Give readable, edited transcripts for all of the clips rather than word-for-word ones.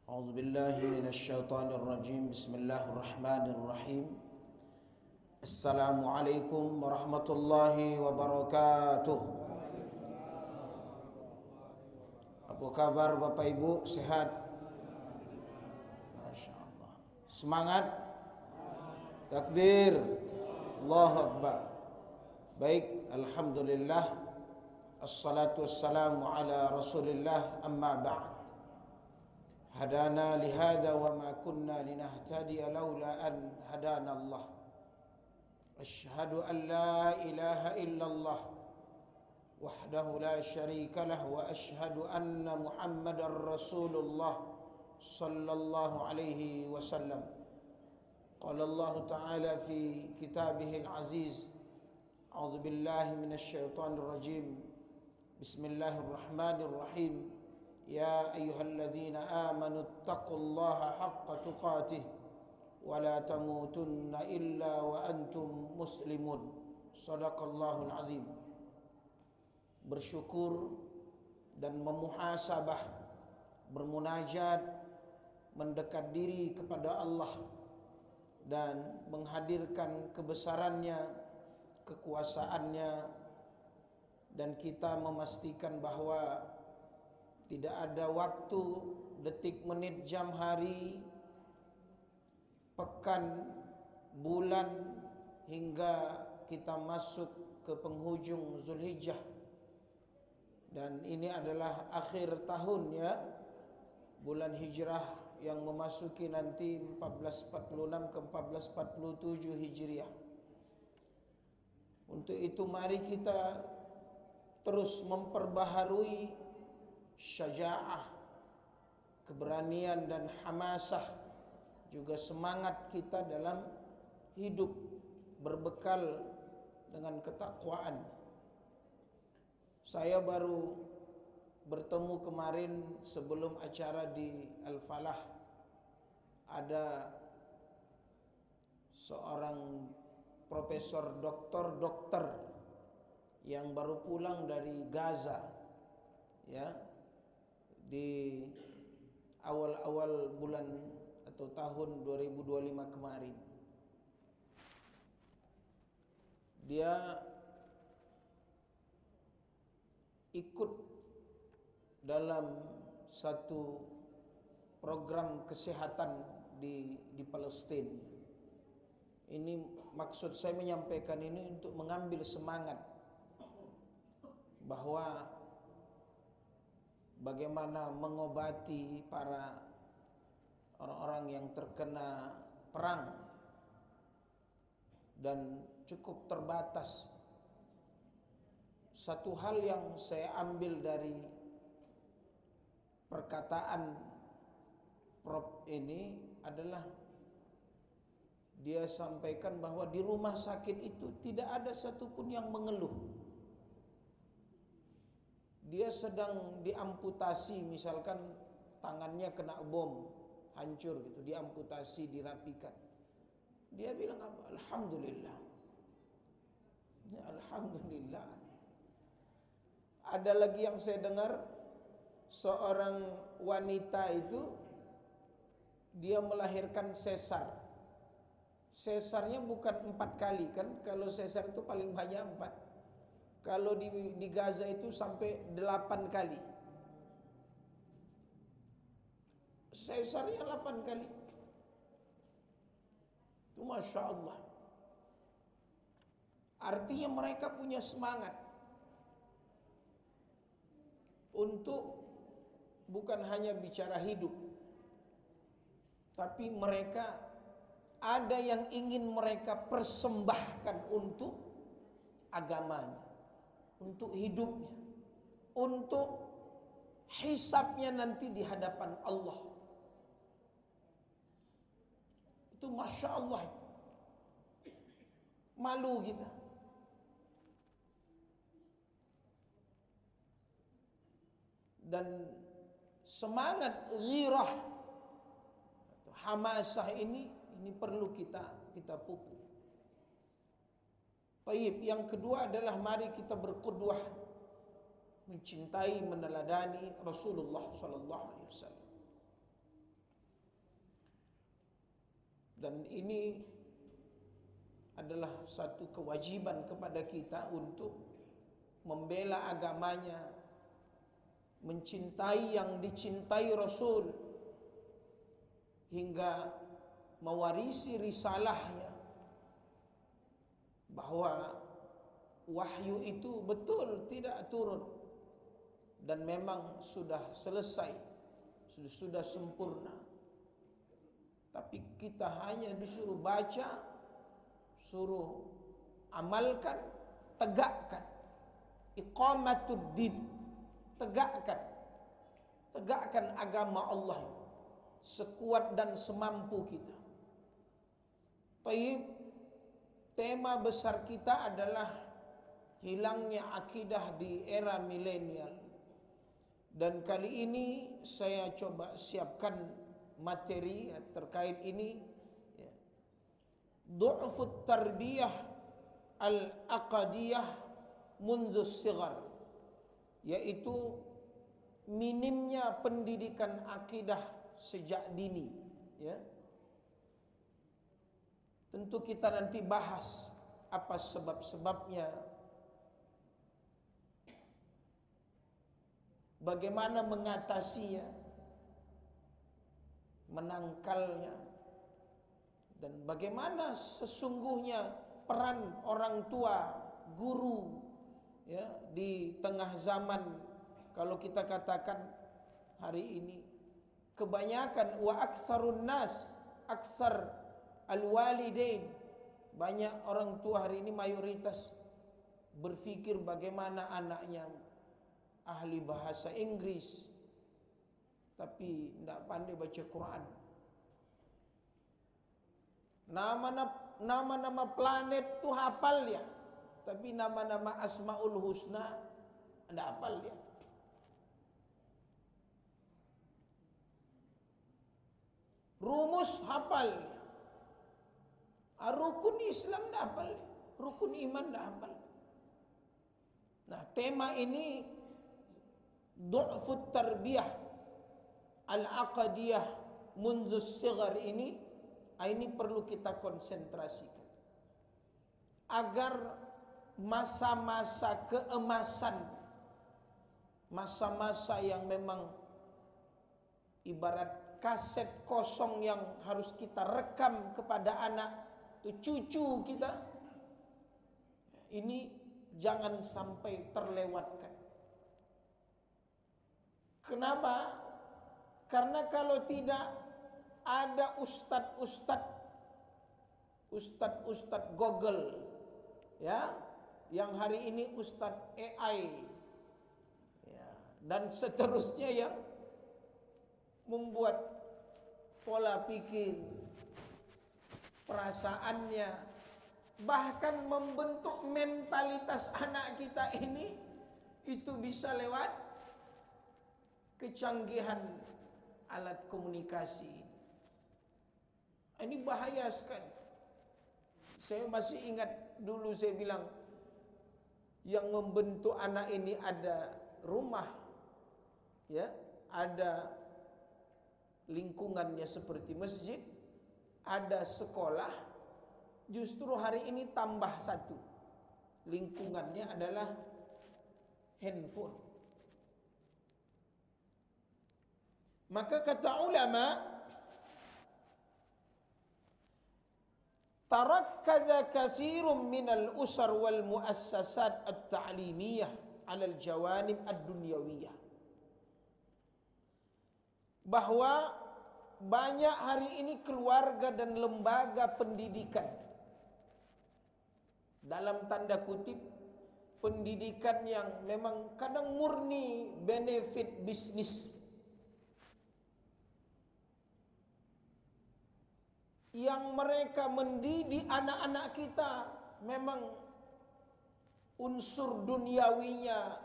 أعوذ بالله من الشيطان الرجيم بسم الله الرحمن الرحيم السلام عليكم ورحمة الله وبركاته. Apa kabar Bapak Ibu, sehat? Masya Allah. Semangat? Takbir, Allahu Akbar. Baik, Alhamdulillah, assalatu wassalamu ala Rasulillah, amma ba'd. Hadana lihada wa ma kunna linahtadiya laula an hadana Allah. Asyhadu an la ilaha illallah wahdahu la syarika lah wa asyhadu anna Muhammadar Rasulullah sallallahu alaihi wasallam. Qala Allah Ta'ala fi kitabihil aziz. A'udzu billahi minasy syaithanir rajim. Bismillahirrahmanirrahim. Ya ayyuhalladzina amanu taqullaha haqqa tuqatih wa la tamutunna illa wa antum muslimun. Shadaqallahul azim. Bersyukur dan memuhasabah, bermunajat, mendekat diri kepada Allah dan menghadirkan kebesarannya, kekuasaannya, dan kita memastikan bahwa tidak ada waktu, detik, menit, jam, hari, pekan, bulan, hingga kita masuk ke penghujung Zulhijjah. Dan ini adalah akhir tahun, ya, bulan Hijrah yang memasuki nanti 1446 ke 1447 Hijriah. Untuk itu mari kita terus memperbaharui syaja'ah, keberanian dan hamasah, juga semangat kita dalam hidup berbekal dengan ketakwaan. Saya baru bertemu kemarin sebelum acara di Al-Falah. Ada seorang profesor dokter yang baru pulang dari Gaza, ya, di awal-awal bulan atau tahun 2025 kemarin. Dia ikut dalam satu program kesehatan di Palestina. Ini maksud saya menyampaikan ini untuk mengambil semangat bahwa bagaimana mengobati para orang-orang yang terkena perang dan cukup terbatas. Satu hal yang saya ambil dari perkataan Prof ini adalah dia sampaikan bahwa di rumah sakit itu tidak ada satupun yang mengeluh. Dia sedang diamputasi, misalkan tangannya kena bom, hancur gitu, diamputasi, dirapikan. Dia bilang apa? Alhamdulillah. Ya, alhamdulillah. Ada lagi yang saya dengar, seorang wanita itu dia melahirkan sesar. Sesarnya bukan 4 kali kan? Kalau sesar itu paling banyak 4. Kalau di Gaza itu sampai 8 kali. Sesarnya 8 kali. Itu Masya Allah. Artinya mereka punya semangat untuk bukan hanya bicara hidup, tapi mereka ada yang ingin mereka persembahkan untuk agamanya, untuk hidupnya, untuk hisabnya nanti di hadapan Allah. Itu Masya Allah. Malu kita. Dan semangat ghirah, hamasah ini perlu kita pupuk. Baik, yang kedua adalah mari kita berqudwah, mencintai, meneladani Rasulullah sallallahu alaihi wasallam. Dan ini adalah satu kewajiban kepada kita untuk membela agamanya, mencintai yang dicintai Rasul, hingga mewarisi risalahnya, bahwa wahyu itu betul tidak turun dan memang sudah selesai, sudah sempurna. Tapi kita hanya disuruh baca, suruh amalkan, tegakkan. Iqamatuddin, tegakkan agama Allah sekuat dan semampu kita. Taib, tema besar kita adalah hilangnya akidah di era milenial. Dan kali ini saya coba siapkan materi terkait ini, ya. Du'fut tarbiyah al-aqadiyah munzus sigar, yaitu minimnya pendidikan akidah sejak dini, ya. Tentu kita nanti bahas apa sebab-sebabnya, bagaimana mengatasinya, menangkalnya, dan bagaimana sesungguhnya peran orang tua, guru, ya, di tengah zaman. Kalau kita katakan hari ini kebanyakan wa aktsarun nas aksar al-walidain, banyak orang tua hari ini mayoritas berpikir bagaimana anaknya ahli bahasa Inggris tapi tidak pandai baca Quran. Nama-nama planet tu hafal dia, tapi nama-nama Asmaul Husna tidak hafal dia. Rumus hafal dia. Rukun Islam tidak hafal dia. Rukun iman tidak hafal. Nah, tema ini du'fut tarbiyah al-aqadiyah munzus sigar ini perlu kita konsentrasikan agar masa-masa keemasan, masa-masa yang memang ibarat kaset kosong yang harus kita rekam kepada anak itu cucu kita, ini jangan sampai terlewatkan. Kenapa? Karena kalau tidak ada ustadz Google, ya, yang hari ini ustadz AI, ya, dan seterusnya yang membuat pola pikir, perasaannya, bahkan membentuk mentalitas anak kita ini, itu bisa lewat kecanggihan alat komunikasi. Ini bahaya sekali. Saya masih ingat dulu saya bilang, yang membentuk anak ini ada rumah, ya, ada lingkungannya seperti masjid, ada sekolah. Justru hari ini tambah satu, lingkungannya adalah handphone. Maka kata ulama, tarakkadha katsirun minal usar wal muassasat at-ta'limiyah 'ala al-jawanib ad-dunyawiyah. Bahwa banyak hari ini keluarga dan lembaga pendidikan, dalam tanda kutip pendidikan yang memang kadang murni benefit bisnis, yang mereka mendidik anak-anak kita memang unsur duniawinya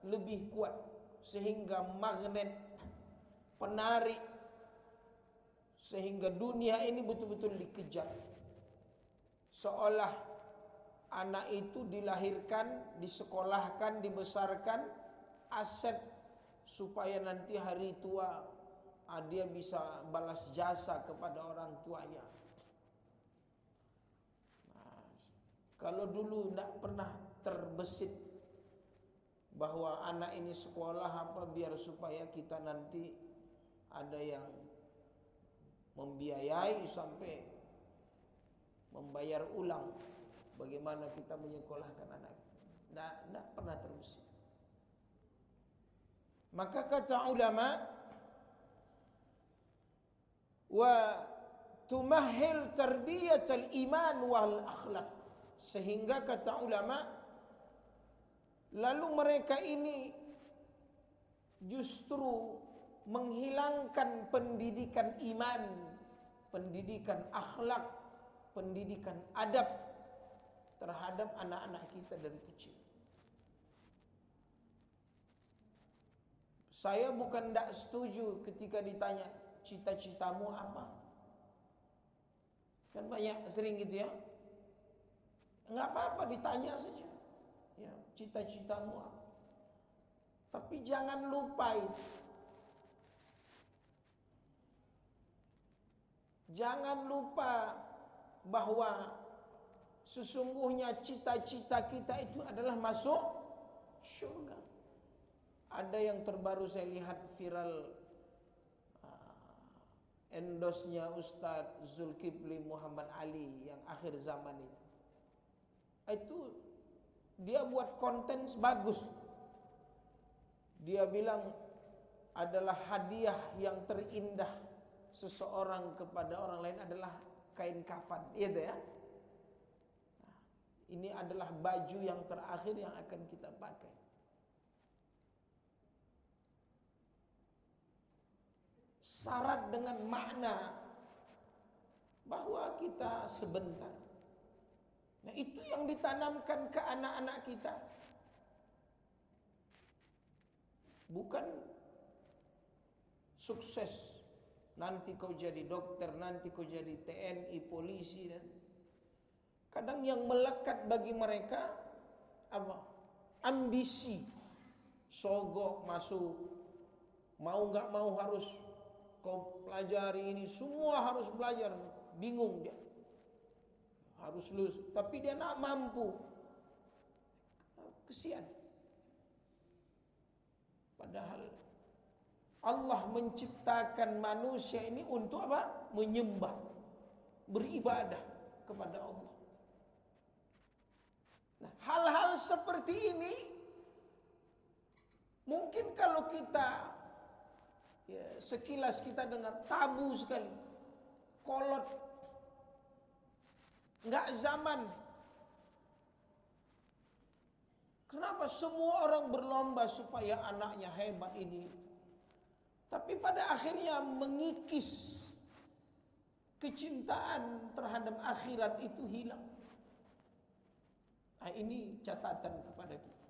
lebih kuat, sehingga magnet penarik, sehingga dunia ini betul-betul dikejar. Seolah anak itu dilahirkan, disekolahkan, dibesarkan aset supaya nanti hari tua dia bisa balas jasa kepada orang tuanya. Kalau dulu tidak pernah terbesit bahwa anak ini sekolah apa biar supaya kita nanti ada yang membiayai sampai membayar ulang bagaimana kita menyekolahkan anak. Tidak pernah terbesit. Maka kata ulama, wa tumahhil tarbiyatal iman wal akhlak, sehingga kata ulama lalu mereka ini justru menghilangkan pendidikan iman, pendidikan akhlak, pendidikan adab terhadap anak-anak kita dari kecil. Saya bukan tidak setuju ketika ditanya cita-citamu apa. Kan banyak sering gitu ya. Enggak apa-apa ditanya saja. Ya, cita-citamu apa. Tapi jangan lupa itu. Jangan lupa bahwa sesungguhnya cita-cita kita itu adalah masuk surga. Ada yang terbaru saya lihat viral endosnya Ustadz Zulkifli Muhammad Ali yang akhir zaman itu. Itu dia buat konten bagus. Dia bilang adalah hadiah yang terindah seseorang kepada orang lain adalah kain kafan, gitu ya. Nah, ini adalah baju yang terakhir yang akan kita pakai. Syarat dengan makna bahwa kita sebentar. Nah, itu yang ditanamkan ke anak-anak kita. Bukan sukses. Nanti kau jadi dokter, nanti kau jadi TNI, polisi dan kadang yang melekat bagi mereka apa? Ambisi. Sogok masuk. Mau nggak mau harus kau pelajari ini, semua harus belajar. Bingung dia. Harus lulus, tapi dia nak mampu. Kesian. Padahal Allah menciptakan manusia ini untuk apa? Menyembah, beribadah kepada Allah. Nah, hal-hal seperti ini mungkin kalau kita ya, sekilas kita dengar tabu sekali, kolot, nggak zaman. Kenapa semua orang berlomba supaya anaknya hebat ini? Tapi pada akhirnya mengikis kecintaan terhadap akhirat itu hilang. Nah, ini catatan kepada kita.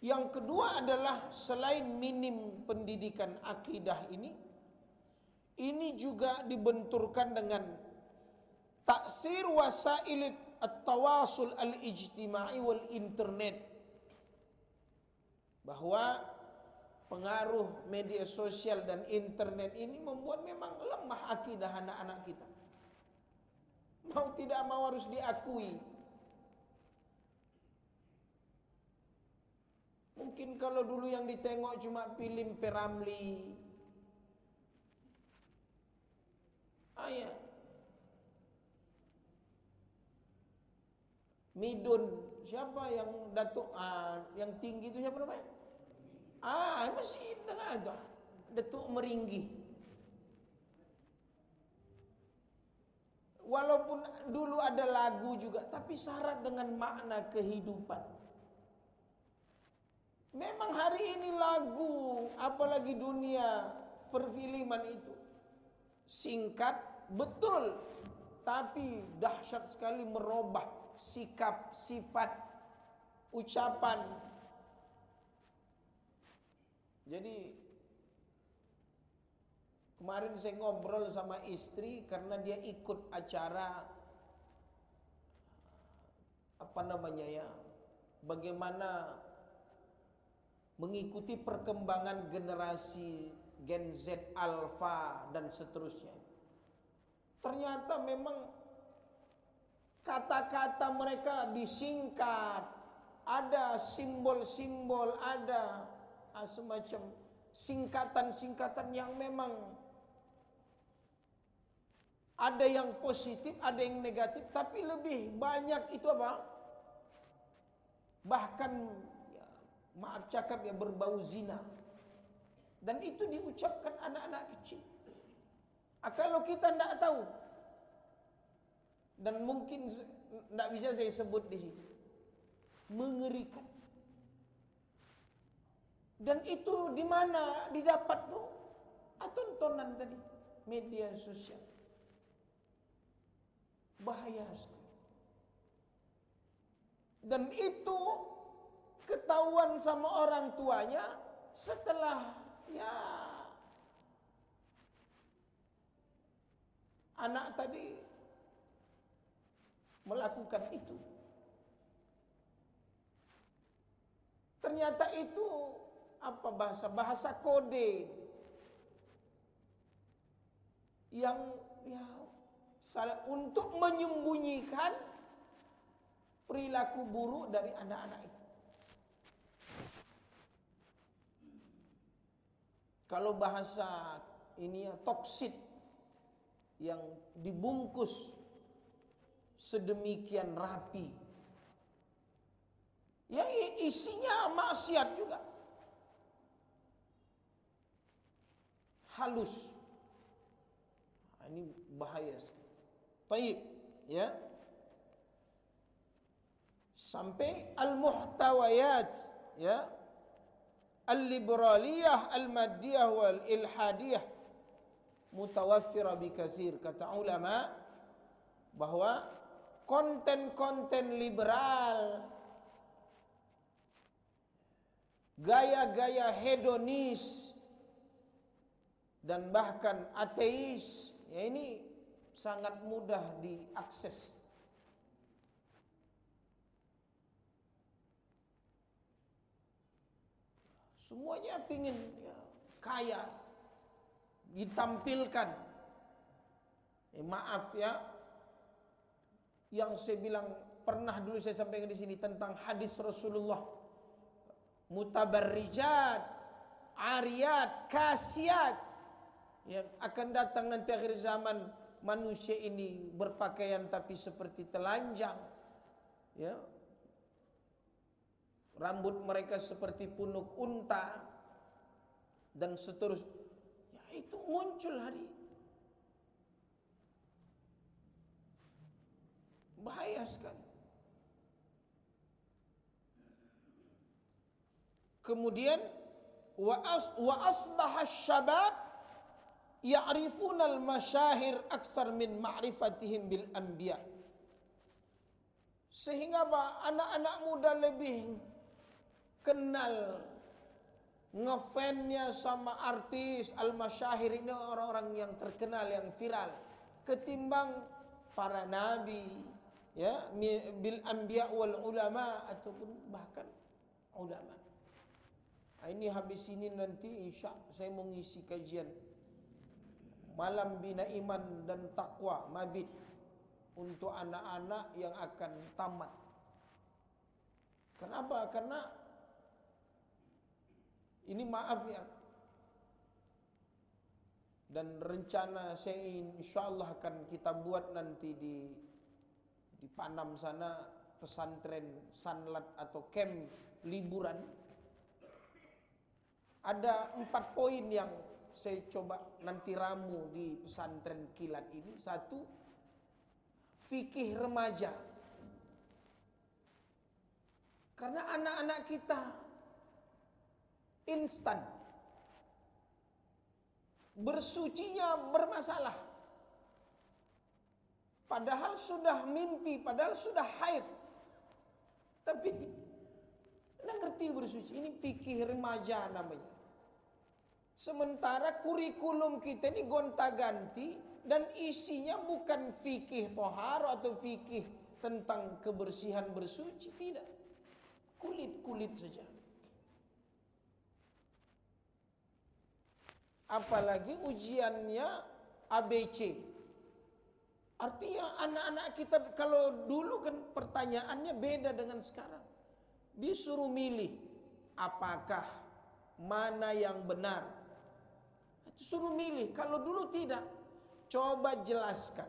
Yang kedua adalah selain minim pendidikan akidah ini juga dibenturkan dengan taksir wasail at-tawasul al-ijtimai wal internet. Bahwa pengaruh media sosial dan internet ini membuat memang lemah akidah anak-anak kita. Mau tidak mau harus diakui. Mungkin kalau dulu yang ditengok cuma film P.Ramlee, Midun, siapa yang Datuk yang tinggi itu siapa namanya? Masih dengar tu. Datuk Meringgi. Walaupun dulu ada lagu juga, tapi syarat dengan makna kehidupan. Memang hari ini lagu, apalagi dunia perfilman itu singkat, betul, tapi dahsyat sekali merubah sikap, sifat, ucapan. Jadi kemarin saya ngobrol sama istri karena dia ikut acara bagaimana mengikuti perkembangan generasi Gen Z, Alpha dan seterusnya. Ternyata memang Kata-kata mereka disingkat, ada simbol-simbol, ada semacam singkatan-singkatan yang memang ada yang positif, ada yang negatif, tapi lebih banyak itu apa? Bahkan ya, maaf cakap ya, berbau zina. Dan itu diucapkan anak-anak kecil. Kalau kita tidak tahu, dan mungkin tidak bisa saya sebut di situ, mengerikan. Dan itu di mana didapat tuh? Tontonan tadi, media sosial. Bahaya sekali. Dan itu ketahuan sama orang tuanya setelah ya anak tadi melakukan itu. Ternyata itu apa bahasa kode yang ya salah untuk menyembunyikan perilaku buruk dari anak-anak itu. Kalau bahasa ini ya toksit yang dibungkus sedemikian rapi, yang isinya maksiat juga, halus. Ini bahaya sekali. Baik, ya. Sampai al-muhtawayat, ya, al-liberaliyah, al-maddiyah wal ilhadiyah mutawaffira bi katsir. Kata ulama bahwa konten-konten liberal, gaya-gaya hedonis dan bahkan ateis, ya ini sangat mudah diakses. Semuanya pingin ya, kaya, ditampilkan. Maaf ya, yang saya bilang pernah dulu saya sampaikan di sini tentang hadis Rasulullah, mutabarrijat, ariyat, kasiyat, yang akan datang nanti akhir zaman, manusia ini berpakaian tapi seperti telanjang, ya, rambut mereka seperti punuk unta dan seterusnya. Ya, itu muncul hari. Bahaya sekali. Kemudian wa asbaha asy-syabab ya'rifuna al-masyahir aktsar min ma'rifatihim bil anbiya. Sehingga anak-anak muda lebih kenal, ngefansnya sama artis al-masyahir ini, orang-orang yang terkenal, yang viral, ketimbang para nabi, ya, bil anbiya wal ulama, ataupun bahkan ulama. Ini habis ini nanti insya saya mau ngisi kajian malam bina iman dan takwa mabit untuk anak-anak yang akan tamat. Kenapa? Karena ini maaf ya, dan rencana saya insyaallah akan kita buat nanti di Panam sana, pesantren sanlat atau camp liburan. Ada 4 poin yang saya coba nanti ramu di pesantren kilat ini. 1, fikih remaja. Karena anak-anak kita instan, bersucinya bermasalah, padahal sudah mimpi, padahal sudah haid, tapi tidak ngerti bersuci. Ini fikih remaja namanya. Sementara kurikulum kita ini gonta-ganti dan isinya bukan fikih tohar atau fikih tentang kebersihan bersuci, tidak. Kulit-kulit saja. Apalagi ujiannya ABC. Artinya anak-anak kita kalau dulu kan pertanyaannya beda dengan sekarang. Disuruh milih apakah mana yang benar. Suruh milih. Kalau dulu tidak. Coba jelaskan.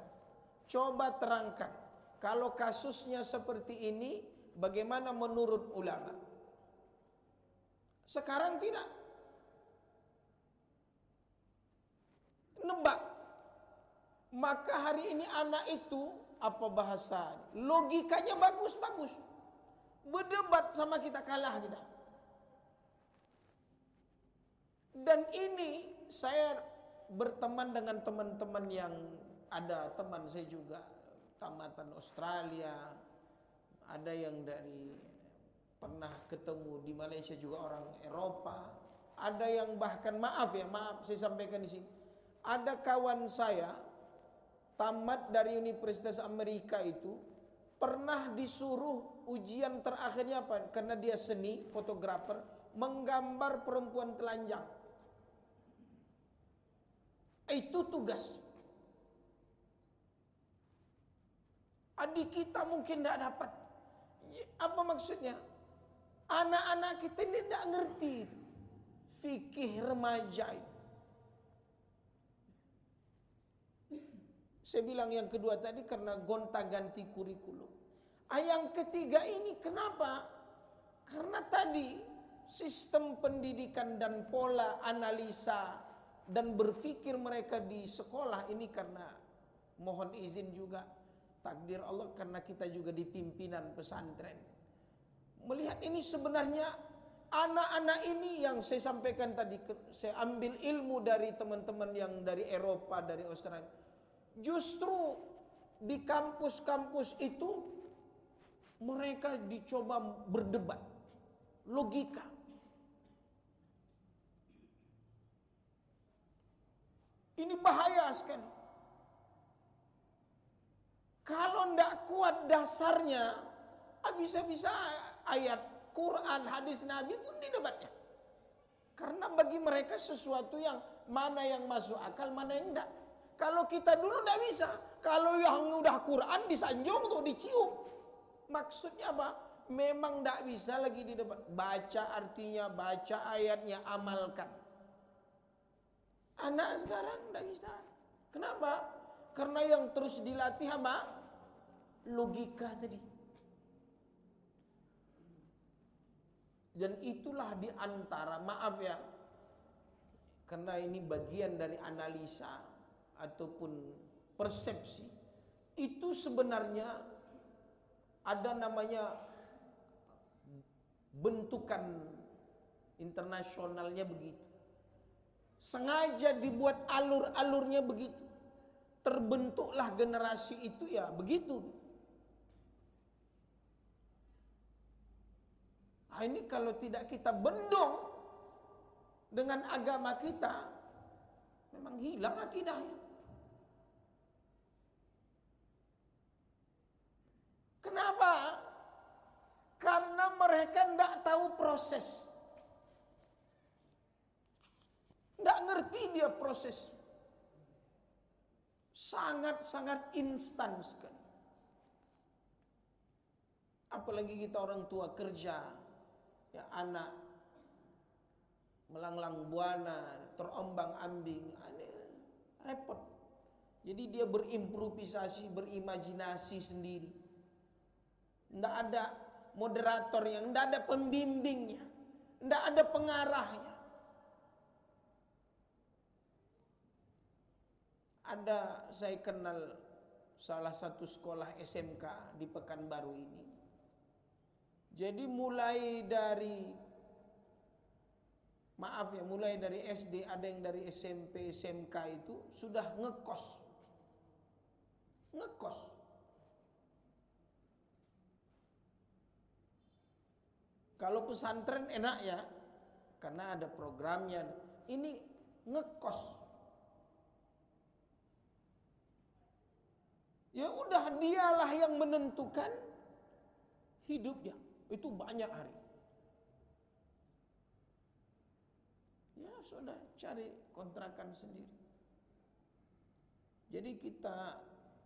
Coba terangkan. Kalau kasusnya seperti ini, bagaimana menurut ulama? Sekarang tidak. Nebak. Maka hari ini anak itu, apa bahasa? Logikanya bagus-bagus. Berdebat sama kita, kalah kita. Dan ini saya berteman dengan teman-teman yang ada teman saya juga tamatan Australia, ada yang dari pernah ketemu di Malaysia juga orang Eropa, ada yang bahkan maaf saya sampaikan di sini, ada kawan saya tamat dari Universitas Amerika itu pernah disuruh ujian terakhirnya apa? Karena dia seni, fotografer, menggambar perempuan telanjang. Itu tugas. Adik kita mungkin tidak dapat. Apa maksudnya? Anak-anak kita ini tidak ngerti fikih remaja itu. Saya bilang yang kedua tadi karena gonta-ganti kurikulum. Yang ketiga ini kenapa? Karena tadi sistem pendidikan dan pola analisa dan berpikir mereka di sekolah ini, karena mohon izin juga takdir Allah karena kita juga di pimpinan pesantren. Melihat ini sebenarnya anak-anak ini yang saya sampaikan tadi, saya ambil ilmu dari teman-teman yang dari Eropa, dari Australia. Justru di kampus-kampus itu mereka dicoba berdebat, logika. Ini bahaya sekali. Kalau tidak kuat dasarnya, bisa-bisa ayat Quran, hadis Nabi pun didebatnya. Karena bagi mereka sesuatu yang mana yang masuk akal, mana yang tidak. Kalau kita dulu tidak bisa. Kalau yang udah Quran disanjung tuh, dicium. Maksudnya apa? Memang tidak bisa lagi didebat. Baca artinya, baca ayatnya, amalkan. Anak sekarang tidak bisa. Kenapa? Karena yang terus dilatih apa? Logika tadi. Dan itulah di antara, maaf ya, karena ini bagian dari analisa ataupun persepsi. Itu sebenarnya ada namanya bentukan internasionalnya begitu. Sengaja dibuat alur-alurnya begitu. Terbentuklah generasi itu ya begitu. Nah, ini kalau tidak kita bendung dengan agama kita, memang hilang akidahnya. Kenapa? Karena mereka tidak tahu proses. Tidak ngerti dia proses. Sangat-sangat instan sekali. Apalagi kita orang tua kerja, ya anak melanglang buana, terombang ambing, repot. Jadi dia berimprovisasi, berimajinasi sendiri. Tidak ada moderatornya, tidak ada pembimbingnya, tidak ada pengarahnya. Ada, saya kenal salah satu sekolah SMK di Pekanbaru ini. Jadi mulai dari SD, ada yang dari SMP, SMK itu sudah ngekos. Kalau pesantren enak ya, karena ada programnya. Ini ngekos. Ya udah, dialah yang menentukan hidupnya. Itu banyak hari. Ya sudah, cari kontrakan sendiri. Jadi kita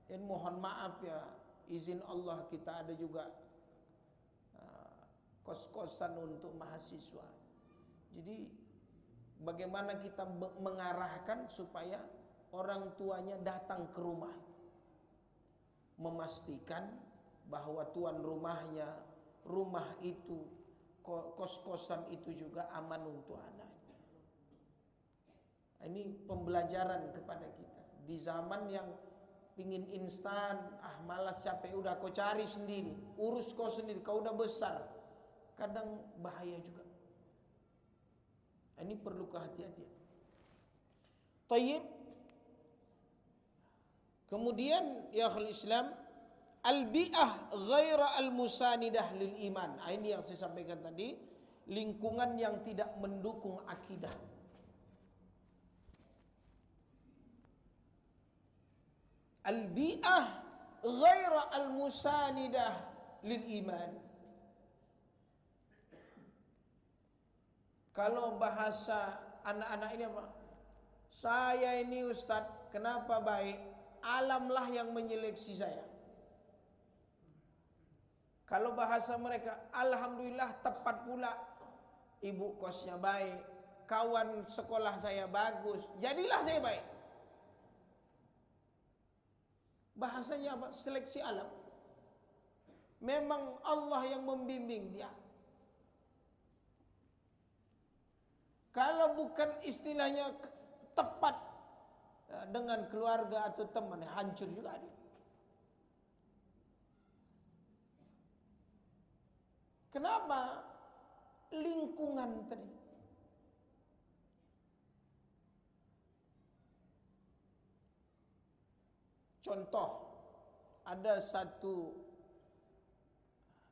Dan mohon maaf ya, izin Allah kita ada juga kos-kosan untuk mahasiswa. Jadi bagaimana kita mengarahkan supaya orang tuanya datang ke rumah, memastikan bahwa tuan rumahnya, rumah itu, kos-kosan itu juga aman untuk anaknya. Ini pembelajaran kepada kita di zaman yang pingin instan, malas, capek, udah kau cari sendiri, urus kau sendiri, kau udah besar. Kadang bahaya juga. Ini perlu kehati-hatian. Tayyib. Kemudian ya akhul Islam, al-bi'ah ghaira al-musanidah lil iman. Ini yang saya sampaikan tadi, lingkungan yang tidak mendukung akidah. Al-bi'ah ghaira al-musanidah lil iman. Kalau bahasa anak-anak ini apa? Saya ini Ustadz, kenapa baik? Alamlah yang menyeleksi saya. Kalau bahasa mereka, alhamdulillah tepat pula. Ibu kosnya baik, kawan sekolah saya bagus, jadilah saya baik. Bahasanya apa? Seleksi alam. Memang Allah yang membimbing dia. Kalau bukan istilahnya tepat dengan keluarga atau teman, hancur juga dia. Kenapa? Lingkungan tadi. Contoh, ada satu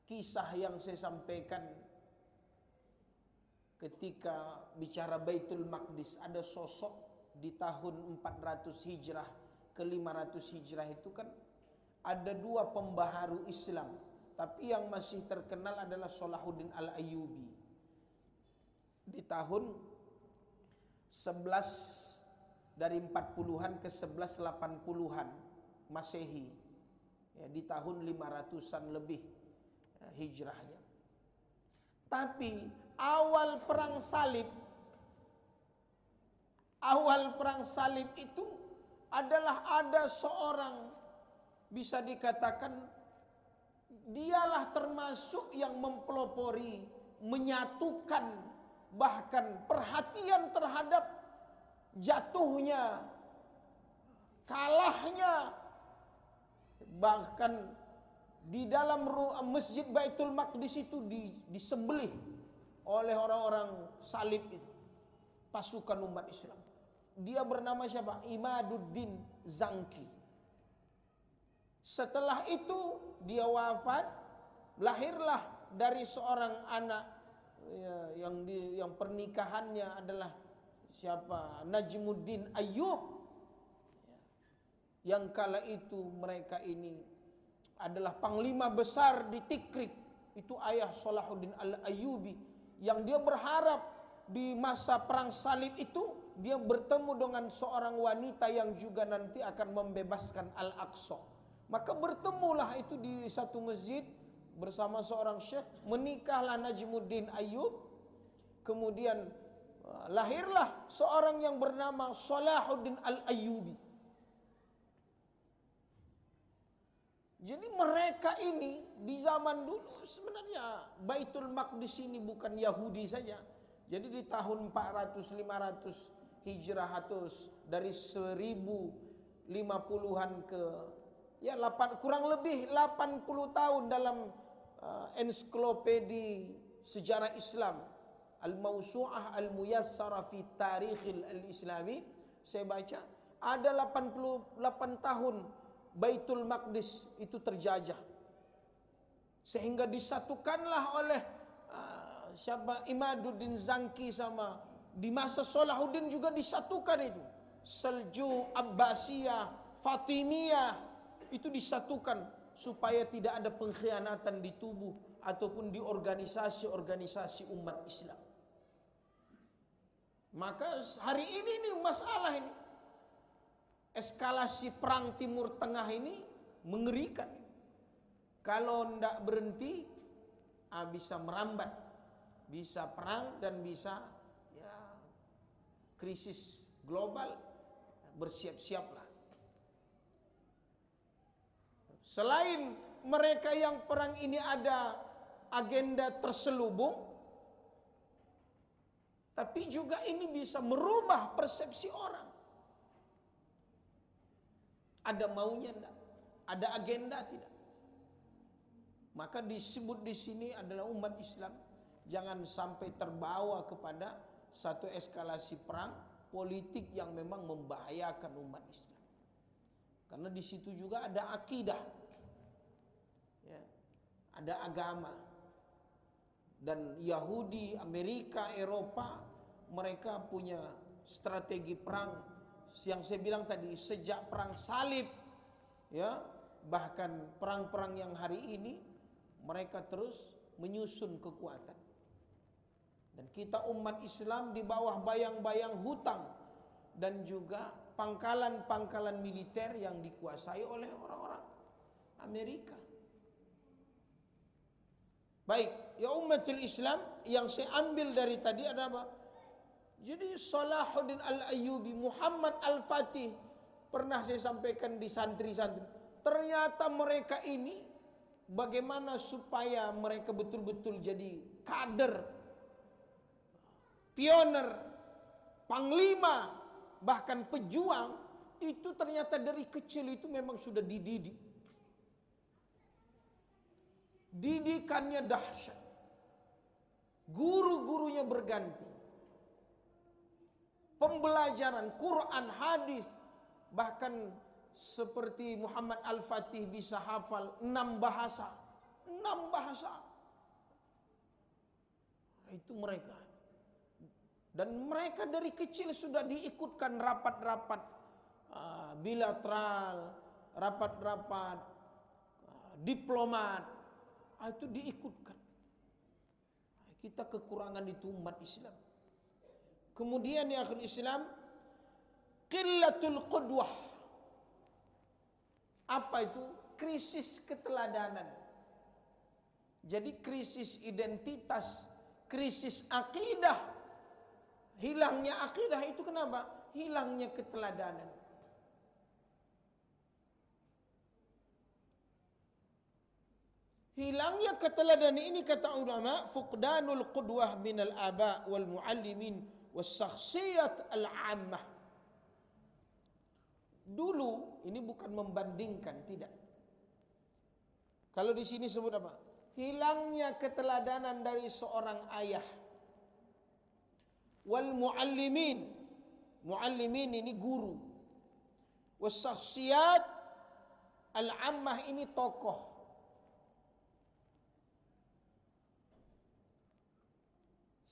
kisah yang saya sampaikan ketika bicara Baitul Maqdis. Ada sosok di tahun 400 Hijrah ke 500 Hijrah itu kan ada dua pembaharu Islam, tapi yang masih terkenal adalah Salahuddin Al-Ayyubi. Di tahun 11 dari 40-an ke 1180-an Masehi, ya, di tahun 500-an lebih hijrahnya. Tapi awal perang salib itu adalah ada seorang, bisa dikatakan dialah termasuk yang mempelopori, menyatukan, bahkan perhatian terhadap jatuhnya, kalahnya, bahkan di dalam Masjid Baitul Maqdis itu disembelih oleh orang-orang salib itu, pasukan umat Islam. Dia bernama siapa? Imaduddin Zangki. Setelah itu dia wafat, lahirlah dari seorang anak yang pernikahannya adalah siapa? Najmuddin Ayyub. Yang kala itu mereka ini adalah panglima besar di Tikrit. Itu ayah Salahuddin Al-Ayyubi, yang dia berharap di masa perang salib itu dia bertemu dengan seorang wanita yang juga nanti akan membebaskan Al-Aqsa. Maka bertemulah itu di satu masjid bersama seorang syekh, menikahlah Najmuddin Ayyub. Kemudian lahirlah seorang yang bernama Salahuddin Al-Ayyubi. Jadi mereka ini di zaman dulu sebenarnya Baitul Maqdis ini bukan Yahudi saja. Jadi di tahun 400-500 Hijrah atau dari 1050-an ke ya 8, kurang lebih 80 tahun dalam ensiklopedi sejarah Islam Al-Mawsu'ah Al-Muyassara fi Tarikhil Al-Islami, saya baca ada 88 tahun Baitul Maqdis itu terjajah, sehingga disatukanlah oleh siapa, Imaduddin Zangki, sama di masa Salahuddin juga disatukan itu. Seljuk, Abbasiyah, Fatimiyah itu disatukan supaya tidak ada pengkhianatan di tubuh ataupun di organisasi-organisasi umat Islam. Maka hari ini nih masalah ini. eskalasi perang Timur Tengah ini mengerikan. Kalau tidak berhenti, bisa merambat, bisa perang dan bisa ya krisis global. Bersiap-siaplah. Selain mereka yang perang ini ada agenda terselubung, tapi juga ini bisa merubah persepsi orang. Ada maunya enggak? Ada agenda tidak? Maka disebut di sini adalah umat Islam jangan sampai terbawa kepada satu eskalasi perang politik yang memang membahayakan umat Islam. Karena di situ juga ada akidah, ya, ada agama. Dan Yahudi, Amerika, Eropa, mereka punya strategi perang yang saya bilang tadi sejak perang salib, ya, bahkan perang-perang yang hari ini mereka terus menyusun kekuatan. Dan kita umat Islam di bawah bayang-bayang hutang dan juga pangkalan-pangkalan militer yang dikuasai oleh orang-orang Amerika. Baik, ya umatul Islam, yang saya ambil dari tadi ada apa? Jadi Salahuddin Al-Ayyubi, Muhammad Al-Fatih, pernah saya sampaikan di santri-santri. Ternyata mereka ini bagaimana supaya mereka betul-betul jadi kader, pioner, panglima, bahkan pejuang, itu ternyata dari kecil itu memang sudah dididik. Didikannya dahsyat. Guru-gurunya berganti. Pembelajaran Quran, hadis, bahkan seperti Muhammad Al-Fatih bisa hafal 6 bahasa. 6 bahasa. Itu mereka. Dan mereka dari kecil sudah diikutkan rapat-rapat bilateral, rapat-rapat diplomat. Itu diikutkan. Kita kekurangan itu umat Islam. Kemudian ya akhir Islam, qillatul qudwah. Apa itu? Krisis keteladanan. Jadi krisis identitas, krisis akidah. Hilangnya akidah itu kenapa? Hilangnya keteladanan. Hilangnya keteladanan ini kata ulama, fuqdanul qudwah minal aba wal muallimin was syakhsiyat al-ammah. Dulu ini bukan membandingkan, tidak. Kalau di sini sebut apa? Hilangnya keteladanan dari seorang ayah. Wal muallimin. Muallimin ini guru. Was syakhsiyat al-ammah ini tokoh.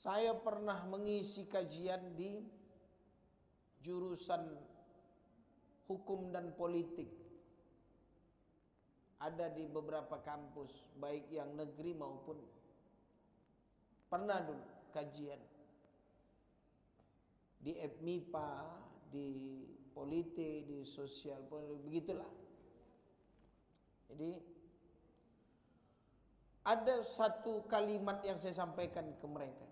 Saya pernah mengisi kajian di jurusan hukum dan politik. Ada di beberapa kampus, baik yang negeri maupun pernah dulu kajian. Di FMIPA, di politik, di sosial politik, begitulah. Jadi ada satu kalimat yang saya sampaikan ke mereka.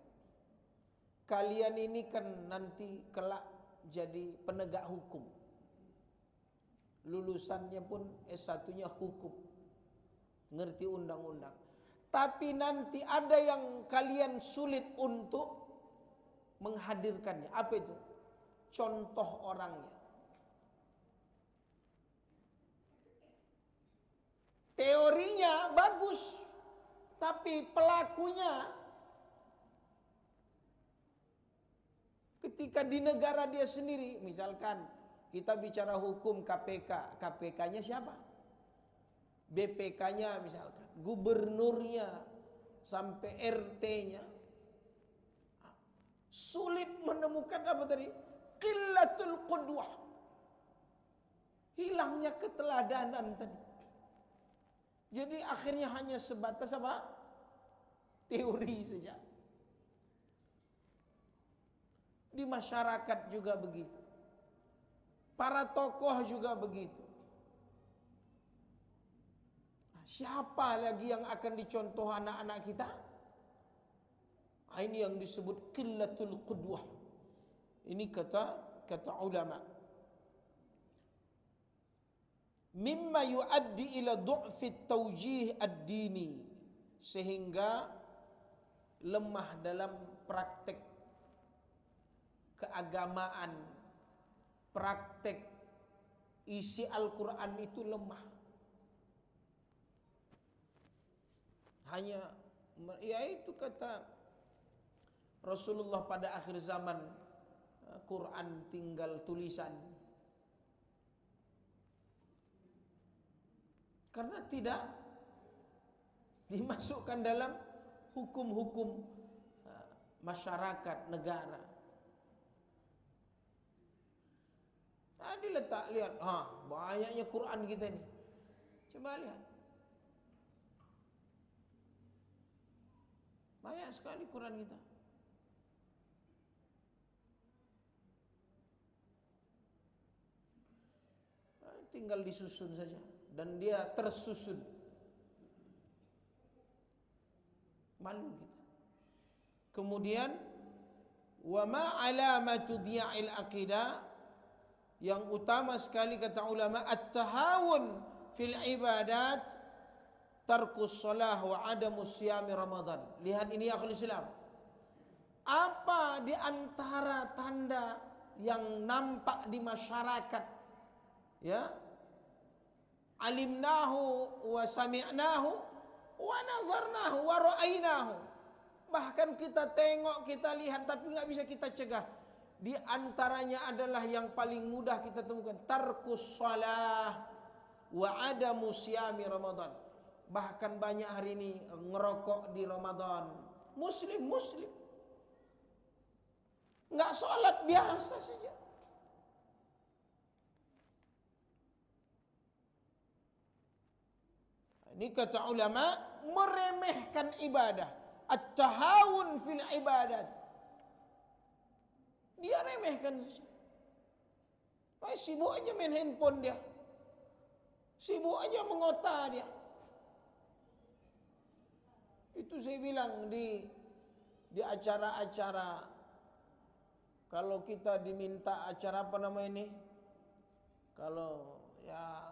Kalian ini kan nanti kelak jadi penegak hukum. Lulusannya pun S1-nya hukum. Ngerti undang-undang. Tapi nanti ada yang kalian sulit untuk menghadirkannya. Apa itu? Contoh orangnya. Teorinya bagus, tapi pelakunya ketika di negara dia sendiri, misalkan kita bicara hukum KPK, KPK-nya siapa? BPK-nya misalkan, gubernurnya sampai RT-nya. Sulit menemukan apa tadi? Qillatul qudwah. Hilangnya keteladanan tadi. Jadi akhirnya hanya sebatas apa? Teori saja. Di masyarakat juga begitu. Para tokoh juga begitu. Siapa lagi yang akan dicontoh anak-anak kita? Ini yang disebut qillatul qudwah. Ini kata ulama. Mimma yuaddi ila du'fi tawjih ad-dini, sehingga lemah dalam praktek keagamaan, praktek isi Al-Quran itu lemah. Hanya, yaitu kata Rasulullah pada akhir zaman, Quran tinggal tulisan. Karena tidak dimasukkan dalam hukum-hukum masyarakat, negara. Tadi letak, lihat, banyaknya Quran kita ini. Coba lihat. Banyak sekali Quran kita. Tinggal disusun saja. Dan dia tersusun. Malu kita. Kemudian, wa ma alamatu diya'il aqidah, yang utama sekali kata ulama, at-tahawun fil ibadat, tarkus salah wa adamus siyami Ramadan. Lihat ini ya akhul Islam. Apa di antara tanda yang nampak di masyarakat, ya, alimnahu wa sami'nahu wa nazarnahu wa ra'ainahu, bahkan kita tengok, kita lihat, tapi nggak bisa kita cegah. Di antaranya adalah yang paling mudah kita temukan, tarkus shalah wa adamu siyami Ramadan. Bahkan banyak hari ini ngerokok di Ramadan. Muslim nggak sholat, biasa saja. Ini kata ulama, meremehkan ibadah. At-tahawun fil ibadat. Dia remehkan. Sibuk aja main handphone dia. Sibuk aja mengota dia. Itu saya bilang di acara-acara, kalau kita diminta acara apa nama ini, kalau ya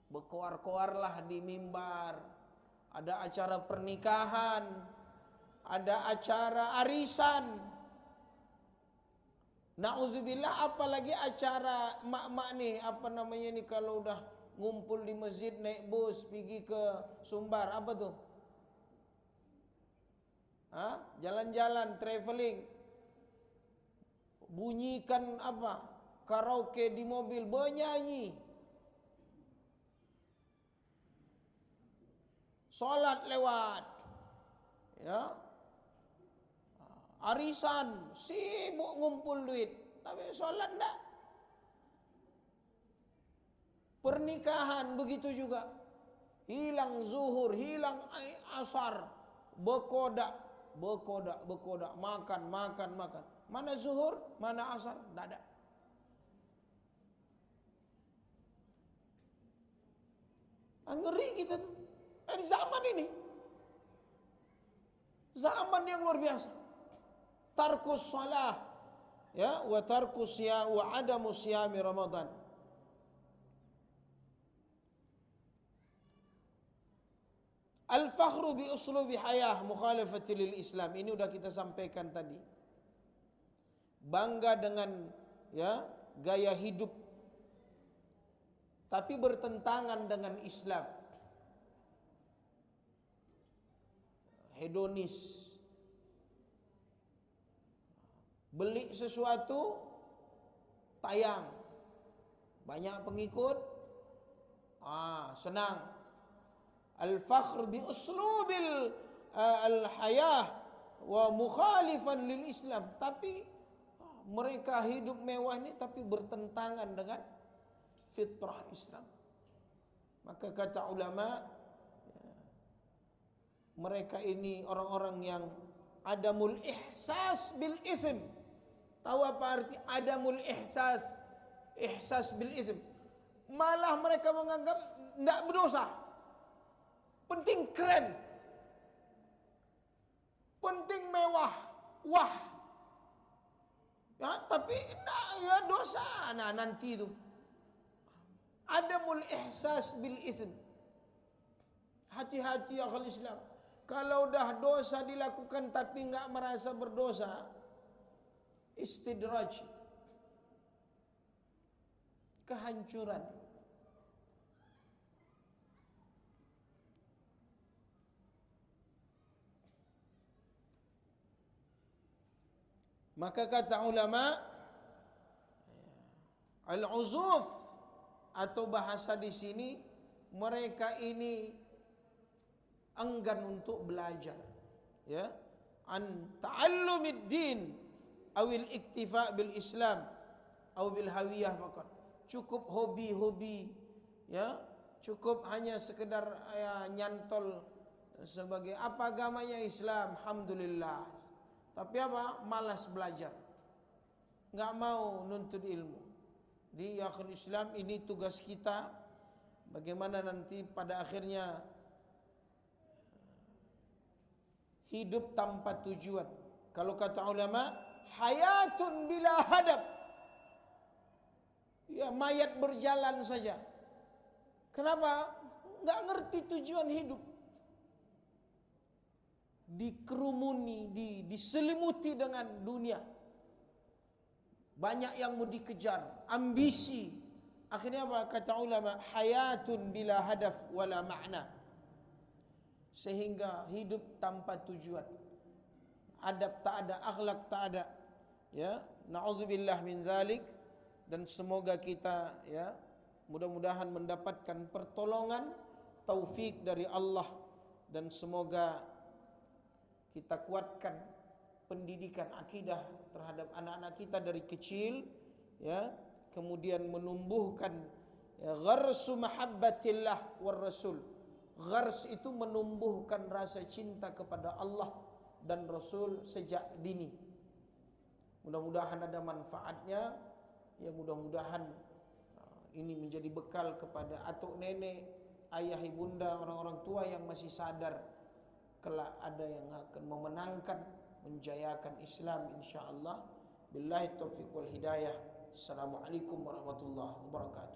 berkoar-koar lah di mimbar, ada acara pernikahan, ada acara arisan, na'udzubillah, apalagi acara mak-mak nih, apa namanya nih, kalau udah ngumpul di masjid, naik bus pergi ke Sumbar, apa tuh? Jalan-jalan, traveling, bunyikan apa? Karaoke di mobil, bernyanyi. Sholat lewat, ya, arisan, sibuk ngumpul duit, tapi sholat enggak. Pernikahan begitu juga, hilang zuhur, hilang asar, bekodak, makan. Mana zuhur, mana asar, enggak ada. Ngeri kita tuh. Di zaman ini, zaman yang luar biasa. Tarkus salah, ya, wa tarkus ya wa adamu siyami Ramadan. Al-fakhru bi uslubi hayah mukhalafati lil Islam. Ini udah kita sampaikan tadi. Bangga dengan, ya, gaya hidup tapi bertentangan dengan Islam. Hedonis. Beli sesuatu, tayang, banyak pengikut, senang. Al-fakhr bi uslubil al-hayah wa mukhalifan lil Islam. Tapi mereka hidup mewah ini tapi bertentangan dengan fitrah Islam. Maka kata ulama, mereka ini orang-orang yang adamul ihsas bil ism. Tahu apa arti adamul ihsas? ihsas bil ism. Malah mereka menganggap tidak berdosa. Penting keren. Penting mewah. Wah. Ya, tapi enggak, ya dosa. Nah, nanti itu. Adamul ihsas bil ism. Hati-hati akhul Islam. Kalau dah dosa dilakukan tapi enggak merasa berdosa, istidraj. Kehancuran. Maka kata ulama, al-uzuf atau bahasa di sini, mereka ini enggan untuk belajar, ya, an ta'allumid din awil iktifa bil Islam aw bil hawiyah faqat. Cukup hobi-hobi, ya, cukup hanya sekedar ya, nyantol sebagai apa agamanya Islam, alhamdulillah. Tapi apa? Malas belajar, nggak mau nuntut ilmu. Di akhir Islam ini tugas kita, bagaimana nanti pada akhirnya hidup tanpa tujuan. Kalau kata ulama, hayatun bila hadab. Ya, mayat berjalan saja. Kenapa? Nggak ngerti tujuan hidup. Dikerumuni, diselimuti dengan dunia. Banyak yang mau dikejar, ambisi. Akhirnya apa? Kata ulama, hayatun bila hadaf wala makna. Sehingga hidup tanpa tujuan. Adab tak ada, akhlak tak ada. Ya, na'udzubillah min zalik. Dan semoga kita, ya, mudah-mudahan mendapatkan pertolongan, taufik dari Allah, dan semoga kita kuatkan pendidikan akidah terhadap anak-anak kita dari kecil, ya, kemudian menumbuhkan ya, gharsu mahabbatillah war rasul. Ghars itu menumbuhkan rasa cinta kepada Allah dan Rasul sejak dini. Mudah-mudahan ada manfaatnya. Ya, mudah-mudahan ini menjadi bekal kepada atuk nenek, ayah ibunda, orang-orang tua yang masih sadar kelak ada yang akan memenangkan, menjayakan Islam insyaallah. Billahi taufiq wal hidayah. Assalamualaikum warahmatullahi wabarakatuh.